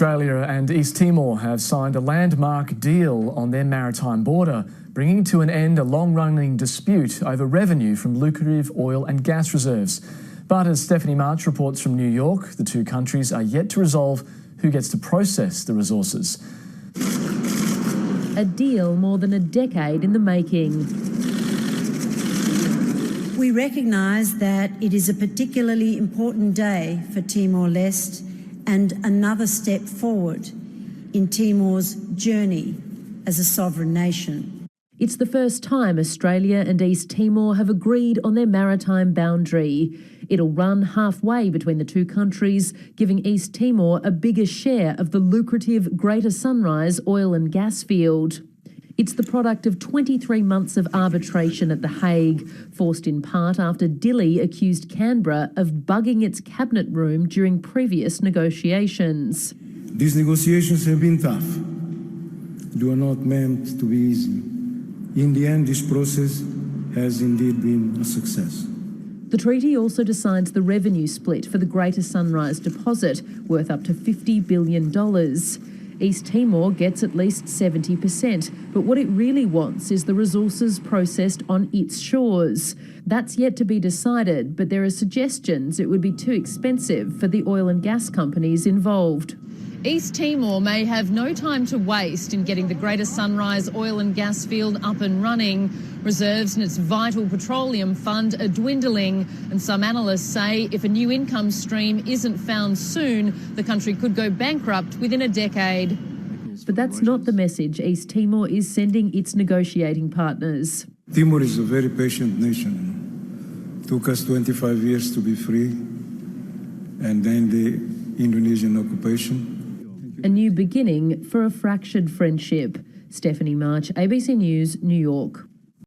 Australia and East Timor have signed a landmark deal on their maritime border, bringing to an end a long-running dispute over revenue from lucrative oil and gas reserves. But as Stephanie March reports from New York, the two countries are yet to resolve who gets to process the resources. A deal more than a decade in the making. We recognise that it is a particularly important day for Timor-Leste and another step forward in Timor's journey as a sovereign nation. It's the first time Australia and East Timor have agreed on their maritime boundary. It'll run halfway between the two countries, giving East Timor a bigger share of the lucrative Greater Sunrise oil and gas field. It's the product of 23 months of arbitration at The Hague, forced in part after Dili accused Canberra of bugging its cabinet room during previous negotiations. These negotiations have been tough. They were not meant to be easy. In the end, this process has indeed been a success. The treaty also decides the revenue split for the Greater Sunrise deposit, worth up to $50 billion. East Timor gets at least 70%, but what it really wants is the resources processed on its shores. That's yet to be decided, but there are suggestions it would be too expensive for the oil and gas companies involved. East Timor may have no time to waste in getting the Greater Sunrise oil and gas field up and running. Reserves in its vital petroleum fund are dwindling, and some analysts say if a new income stream isn't found soon, the country could go bankrupt within a decade. But that's not the message East Timor is sending its negotiating partners. Timor is a very patient nation. It took us 25 years to be free, and then the Indonesian occupation. A new beginning for a fractured friendship. Stephanie March, ABC News, New York.